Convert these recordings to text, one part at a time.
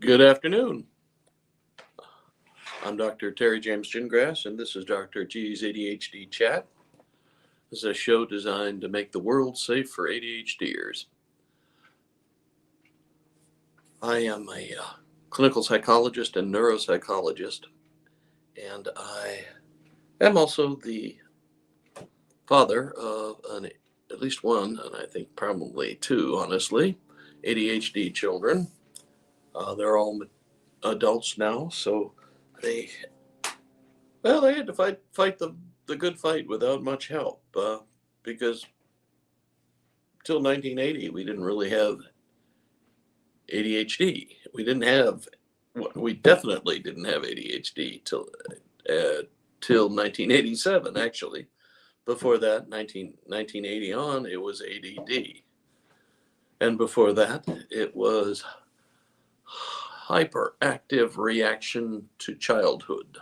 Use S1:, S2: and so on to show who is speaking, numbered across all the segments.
S1: Good afternoon. I'm Dr. Terry James Gingrass, and this is Dr. G's ADHD Chat. This is a show designed to make the world safe for ADHDers. I am a clinical psychologist and neuropsychologist, and I am also the father of at least one, and I think probably two, honestly, ADHD children. They're all adults now, so they had to fight the good fight without much help, because till 1980 we didn't really have ADHD. We definitely didn't have ADHD till 1987, actually. Before that, 1980 on, it was ADD. And before that, it was hyperactive reaction to childhood,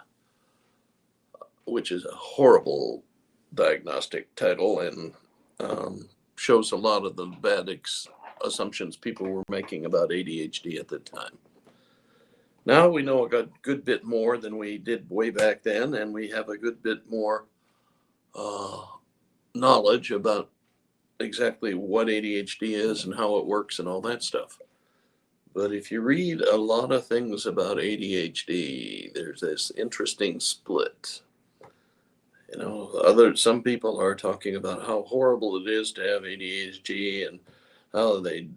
S1: which is a horrible diagnostic title and shows a lot of the bad assumptions people were making about ADHD at the time. Now we know a good bit more than we did way back then, and we have a good bit more knowledge about exactly what ADHD is and how it works and all that stuff. But if you read a lot of things about ADHD, there's this interesting split. Some people are talking about how horrible it is to have ADHD and how they're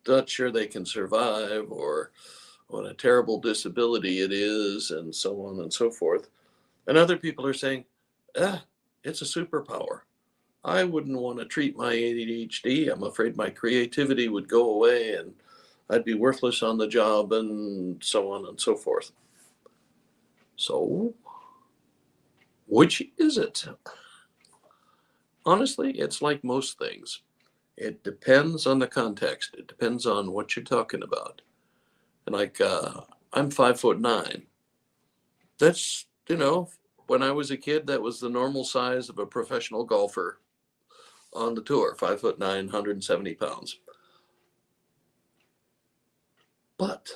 S1: not sure they can survive, or what a terrible disability it is, and so on and so forth. And other people are saying, it's a superpower. I wouldn't want to treat my ADHD. I'm afraid my creativity would go away and I'd be worthless on the job, and so on and so forth. So, which is it? Honestly, it's like most things. It depends on the context. It depends on what you're talking about. And I'm 5'9". That's, when I was a kid, that was the normal size of a professional golfer on the tour, 5'9", 170 pounds. But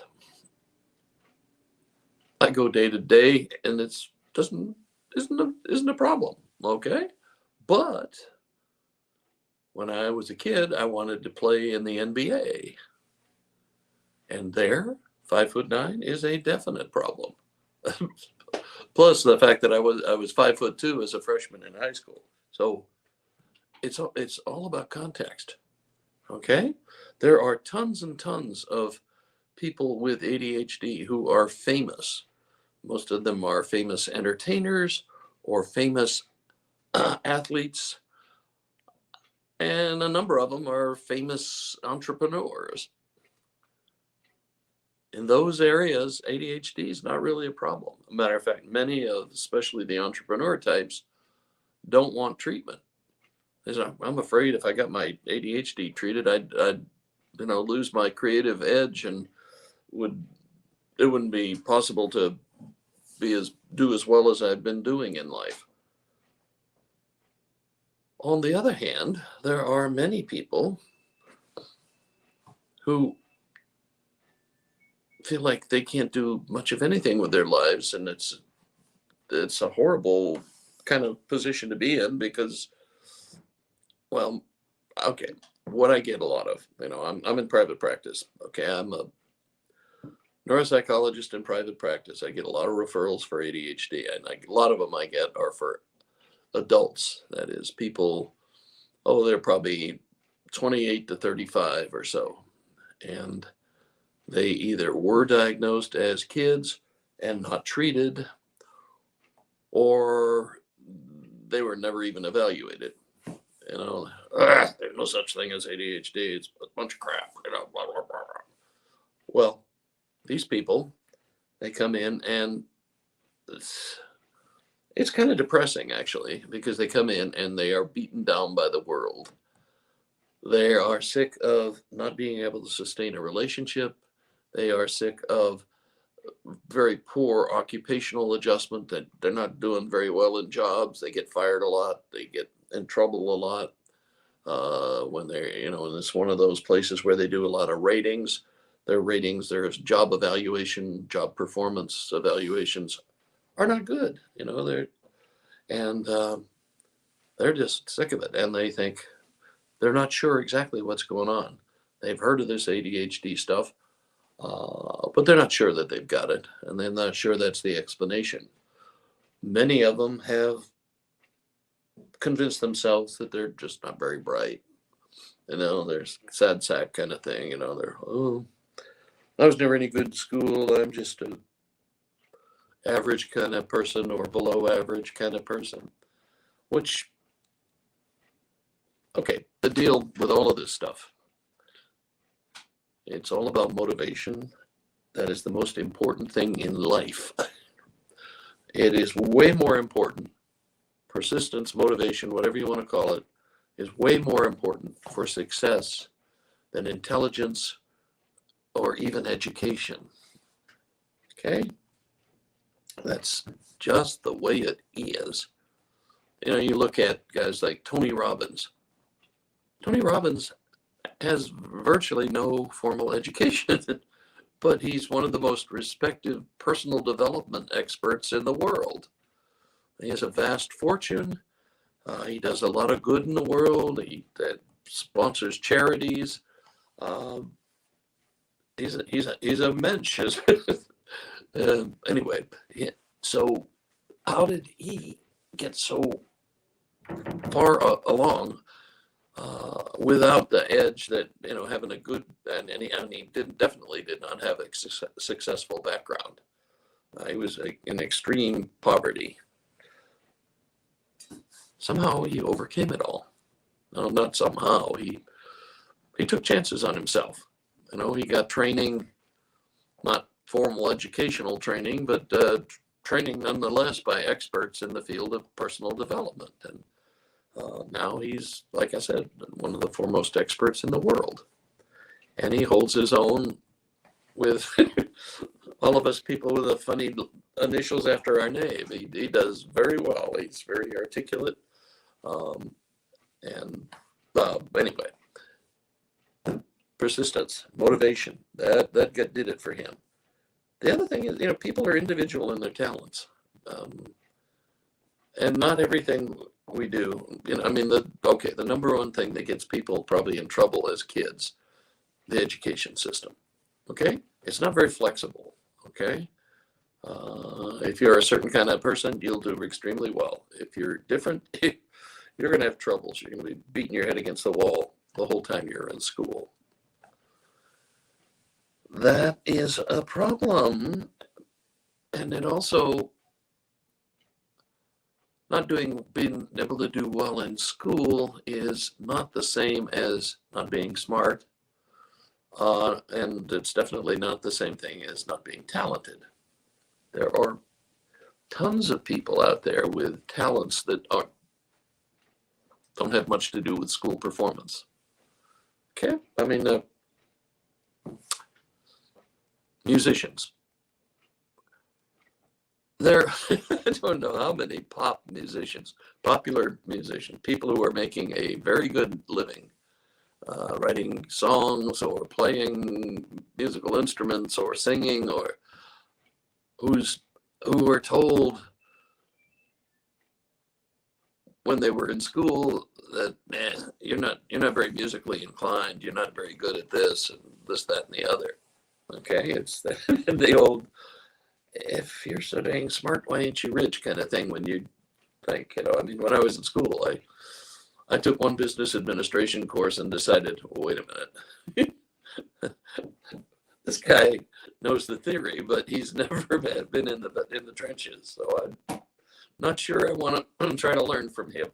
S1: I go day to day, and isn't a problem, okay? But when I was a kid, I wanted to play in the NBA, and there, 5'9" is a definite problem. Plus the fact that I was 5'2" as a freshman in high school. So it's all about context, okay? There are tons and tons of people with ADHD who are famous. Most of them are famous entertainers or famous athletes, and a number of them are famous entrepreneurs. In those areas, ADHD is not really a problem. As a matter of fact, many of, especially the entrepreneur types, don't want treatment. They say, I'm afraid if I got my ADHD treated, I'd lose my creative edge, and it wouldn't be possible to do as well as I've been doing in life. On the other hand, there are many people who feel like they can't do much of anything with their lives, and it's a horrible kind of position to be in, because, well, okay, what I get a lot of, I'm in private practice. Okay, I'm a neuropsychologist in private practice. I get a lot of referrals for ADHD, and a lot of them I get are for adults. That is, people, they're probably 28 to 35 or so, and they either were diagnosed as kids and not treated, or they were never even evaluated. There's no such thing as ADHD. It's a bunch of crap. Blah, blah, blah, blah. Well, these people, they come in, and it's kind of depressing, actually, because they come in and they are beaten down by the world. They are sick of not being able to sustain a relationship. They are sick of very poor occupational adjustment, that they're not doing very well in jobs. They get fired a lot. They get in trouble a lot. When they're, and it's one of those places where they do a lot of ratings. their ratings, their job evaluation, job performance evaluations are not good. They're just sick of it, and they think they're not sure exactly what's going on. They've heard of this ADHD stuff, but they're not sure that they've got it, and they're not sure that's the explanation. Many of them have convinced themselves that they're just not very bright. There's sad sack kind of thing. I was never any good in school. I'm just a average kind of person or below average kind of person. Which, okay, the deal with all of this stuff, it's all about motivation. That is the most important thing in life. It is way more important. Persistence, motivation, whatever you want to call it, is way more important for success than intelligence or even education. Okay? That's just the way it is. You look at guys like Tony Robbins. Tony Robbins has virtually no formal education, but he's one of the most respected personal development experts in the world. He has a vast fortune. He does a lot of good in the world. He sponsors charities. He's a mensch. Anyway, so how did he get so far along without the edge that having a good and he definitely did not have a successful background. He was in extreme poverty. Somehow he overcame it all. No, not somehow. He took chances on himself. He got training, not formal educational training, but training nonetheless by experts in the field of personal development. And now he's, like I said, one of the foremost experts in the world. And he holds his own with all of us people with the funny initials after our name. He does very well. He's very articulate. Anyway, persistence, motivation, that did it for him. The other thing is, people are individual in their talents. And not everything we do, the number one thing that gets people probably in trouble as kids, the education system. Okay? It's not very flexible. Okay? If you're a certain kind of person, you'll do extremely well. If you're different, you're going to have troubles. You're going to be beating your head against the wall the whole time you're in school. That is a problem. And then also, being able to do well in school is not the same as not being smart. And it's definitely not the same thing as not being talented. There are tons of people out there with talents that don't have much to do with school performance. Okay? Musicians. I don't know how many popular musicians, people who are making a very good living, writing songs or playing musical instruments or singing, or who were told when they were in school that you're not very musically inclined, you're not very good at this and this, that, and the other. Okay, it's the old, if you're so dang smart, why ain't you rich kind of thing. When you think, when I was in school, I took one business administration course and decided, wait a minute, this guy knows the theory, but he's never been in the trenches. So I'm not sure I want to try to learn from him.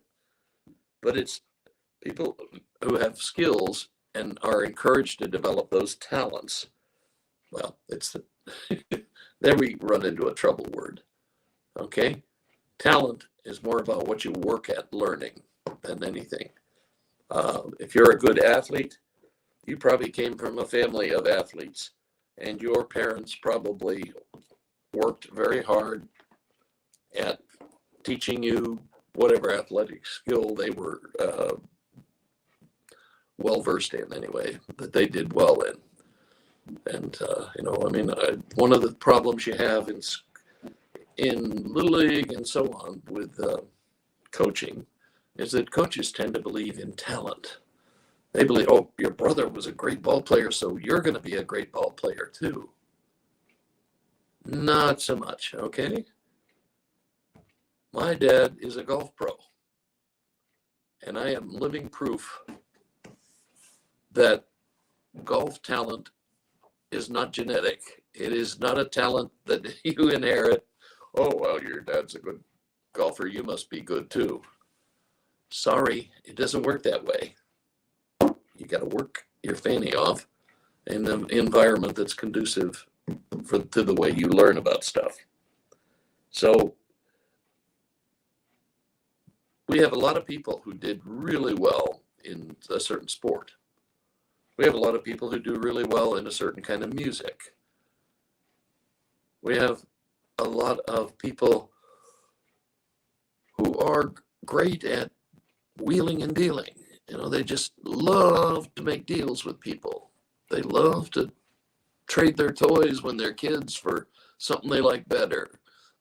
S1: But it's people who have skills and are encouraged to develop those talents. Well, there we run into a trouble word. Okay? Talent is more about what you work at learning than anything. If you're a good athlete, you probably came from a family of athletes, and your parents probably worked very hard at teaching you whatever athletic skill they were well versed in anyway, that they did well in. And, one of the problems you have in Little League and so on with coaching is that coaches tend to believe in talent. They believe, oh, your brother was a great ball player, so you're going to be a great ball player too. Not so much, okay? My dad is a golf pro, and I am living proof that golf talent is not genetic. It is not a talent that you inherit. Oh, well, your dad's a good golfer. You must be good too. Sorry, it doesn't work that way. You got to work your fanny off in an environment that's conducive to the way you learn about stuff. So we have a lot of people who did really well in a certain sport. We have a lot of people who do really well in a certain kind of music. We have a lot of people who are great at wheeling and dealing. They just love to make deals with people. They love to trade their toys when they're kids for something they like better.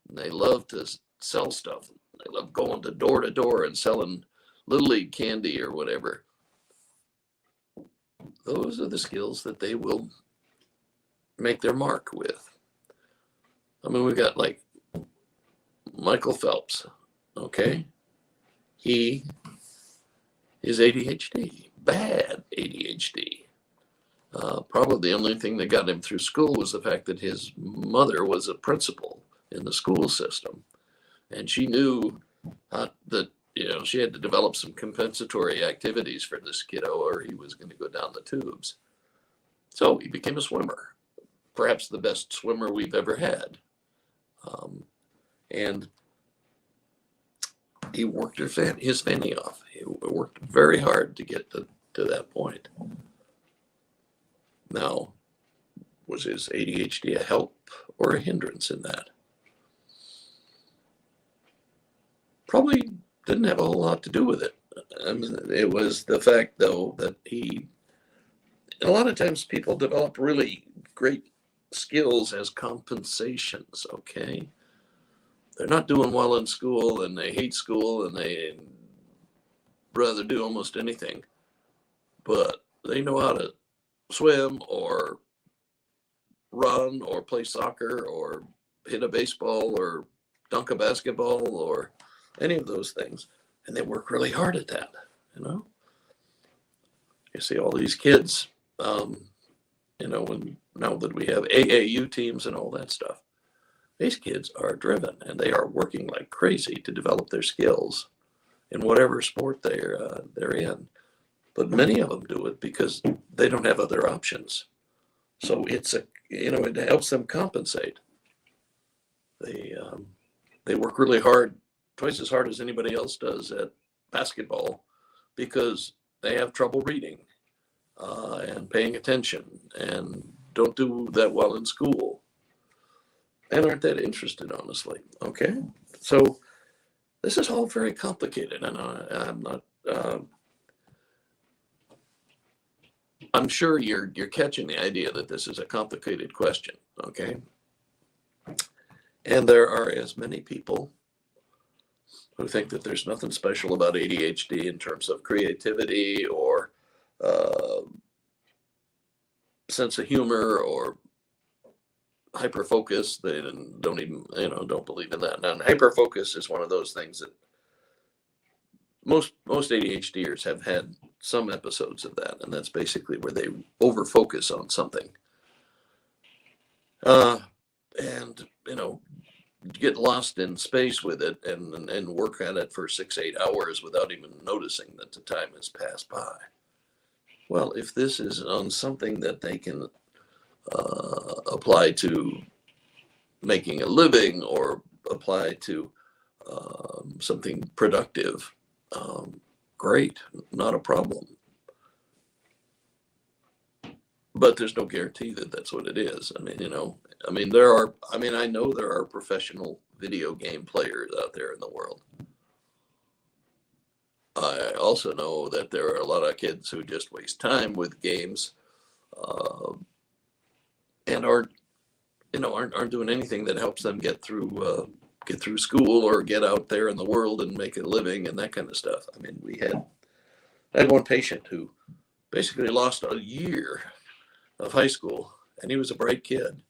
S1: And they love to sell stuff. They love going to door and selling Little League candy or whatever. Those are the skills that they will make their mark with. I mean, we've got like Michael Phelps, okay? He is ADHD, bad ADHD. Probably the only thing that got him through school was the fact that his mother was a principal in the school system. And she knew that, she had to develop some compensatory activities for this kiddo or he was going to go down the tubes. So he became a swimmer, perhaps the best swimmer we've ever had. And he worked his fanny off. He worked very hard to get to that point. Now, was his ADHD a help or a hindrance in that? Probably didn't have a whole lot to do with it. I mean, it was the fact, though, that a lot of times people develop really great skills as compensations, okay? They're not doing well in school and they hate school and they rather do almost anything, but they know how to swim or run or play soccer or hit a baseball or dunk a basketball or any of those things. And they work really hard at that, You see all these kids, now that we have AAU teams and all that stuff, these kids are driven and they are working like crazy to develop their skills in whatever sport they're in. But many of them do it because they don't have other options. So it helps them compensate. They work really hard, twice as hard as anybody else does at basketball because they have trouble reading and paying attention and don't do that well in school and aren't that interested, honestly. Okay, so this is all very complicated, and I'm not. I'm sure you're catching the idea that this is a complicated question. Okay, and there are as many people who think that there's nothing special about ADHD in terms of creativity or sense of humor or hyperfocus. They don't even, don't believe in that. Now, hyperfocus is one of those things that most ADHDers have had some episodes of that, and that's basically where they overfocus on something. And get lost in space with it and work at it for 6-8 hours without even noticing that the time has passed by. Well, if this is on something that they can apply to making a living or apply to something productive, great, not a problem. But there's no guarantee that that's what it is. I know there are professional video game players out there in the world. I also know that there are a lot of kids who just waste time with games and aren't doing anything that helps them get through school or get out there in the world and make a living and that kind of stuff. I mean, I had one patient who basically lost a year of high school, and he was a bright kid.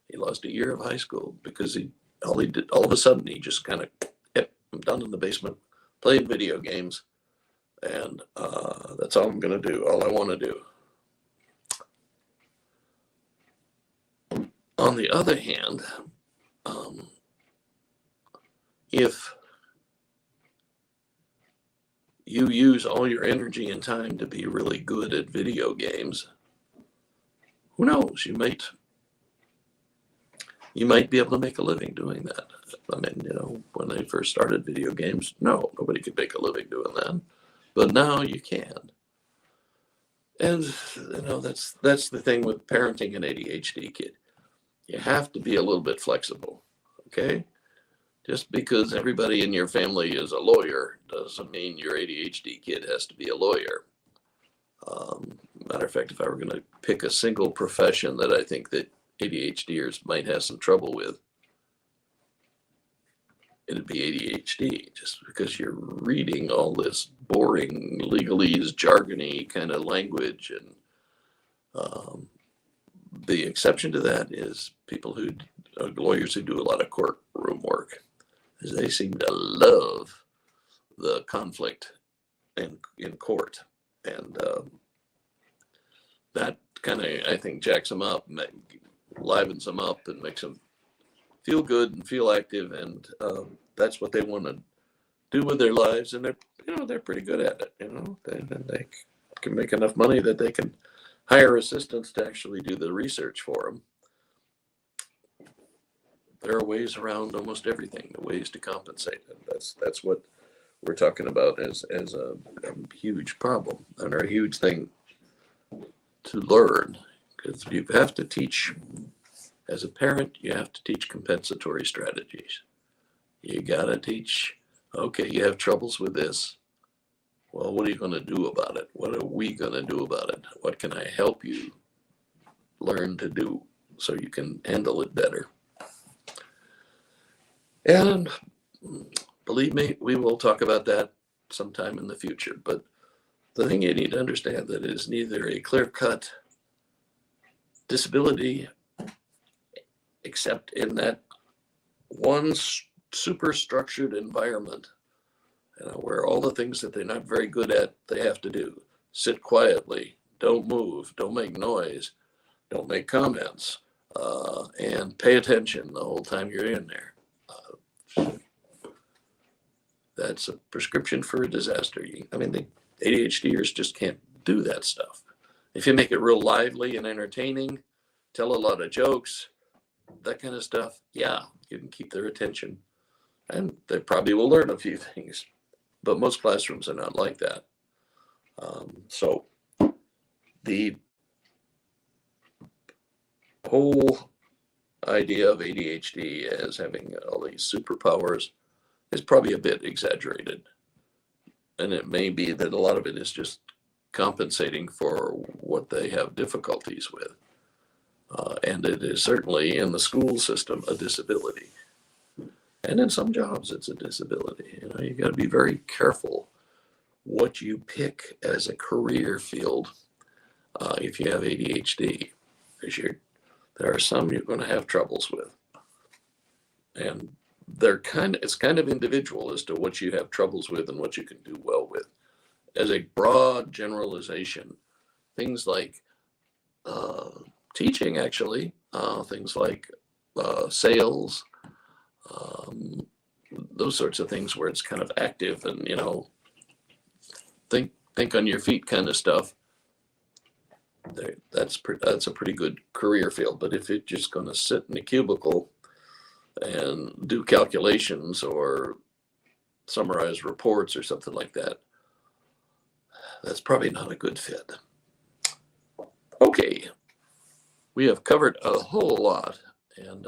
S1: He lost a year of high school because all of a sudden he just kind of, yep, I'm down in the basement playing video games, and that's all I'm going to do, all I want to do. On the other hand, if you use all your energy and time to be really good at video games, who knows? You might be able to make a living doing that. I mean, when they first started video games, nobody could make a living doing that, but now you can. And that's the thing with parenting an ADHD kid. You have to be a little bit flexible, okay? Just because everybody in your family is a lawyer doesn't mean your ADHD kid has to be a lawyer. Matter of fact, if I were going to pick a single profession that I think that ADHDers might have some trouble with, it'd be ADHD, just because you're reading all this boring legalese, jargony kind of language. And the exception to that is lawyers who do a lot of courtroom work. They seem to love the conflict in court, and that kind of, I think, jacks them up, livens them up, and makes them feel good and feel active, and that's what they want to do with their lives, and they're pretty good at it. They can make enough money that they can hire assistants to actually do the research for them. There are ways around almost everything, ways to compensate, and that's what we're talking about as a huge problem and a huge thing to learn, because you have to teach, as a parent, you have to teach compensatory strategies. You got to teach, okay, you have troubles with this. Well, what are you going to do about it? What are we going to do about it? What can I help you learn to do so you can handle it better? And believe me, we will talk about that sometime in the future. But the thing you need to understand that it is neither a clear-cut disability, except in that one super structured environment, where all the things that they're not very good at, they have to do. Sit quietly, don't move, don't make noise, don't make comments, and pay attention the whole time you're in there. That's a prescription for a disaster. The ADHDers just can't do that stuff. If you make it real lively and entertaining, tell a lot of jokes, that kind of stuff, yeah, you can keep their attention. And they probably will learn a few things. But most classrooms are not like that. So the whole idea of ADHD as having all these superpowers is probably a bit exaggerated. And it may be that a lot of it is just compensating for what they have difficulties with. And it is certainly in the school system a disability. And in some jobs it's a disability. You got to be very careful what you pick as a career field if you have ADHD, because there are some you're going to have troubles with. And it's kind of individual as to what you have troubles with and what you can do well with. As a broad generalization, things like teaching, actually, things like sales, those sorts of things where it's kind of active and, think on your feet kind of stuff. That's a pretty good career field. But if you're just going to sit in a cubicle and do calculations or summarize reports or something like that, that's probably not a good fit. Okay, we have covered a whole lot, and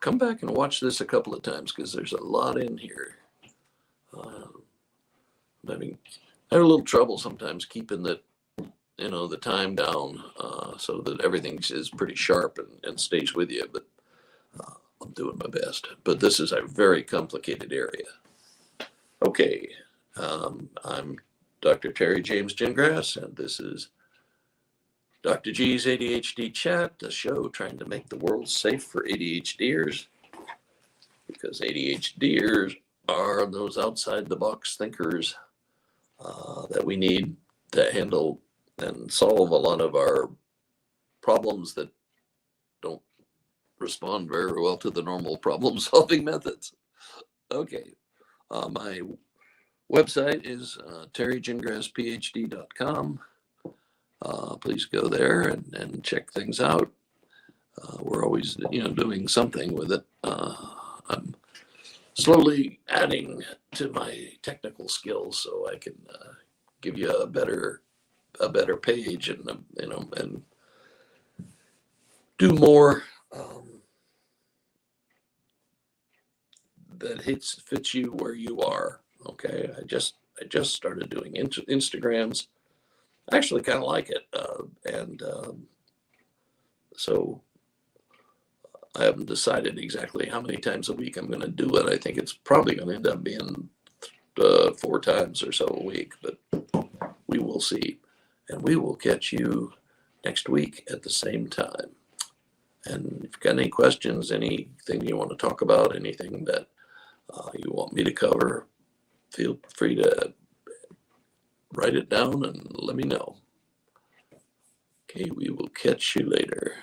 S1: come back and watch this a couple of times because there's a lot in here. I have a little trouble sometimes keeping it the time down so that everything is pretty sharp and stays with you. But I'm doing my best. But this is a very complicated area. Okay, I'm Dr. Terry James Gingras, and this is Dr. G's ADHD Chat, the show trying to make the world safe for ADHDers, because ADHDers are those outside the box thinkers that we need to handle and solve a lot of our problems that don't respond very well to the normal problem solving methods. Okay, my website is terrygingrasphd.com. Please go there and check things out. We're always doing something with it. I'm slowly adding to my technical skills so I can give you a better page and and do more that fits you where you are. Okay, I just started doing Instagrams. I actually kind of like it, so I haven't decided exactly how many times a week I'm going to do it. I think it's probably going to end up being 4 times or so a week, but we will see. And we will catch you next week at the same time. And if you've got any questions, anything you want to talk about, anything that you want me to cover, feel free to write it down and let me know. Okay, we will catch you later.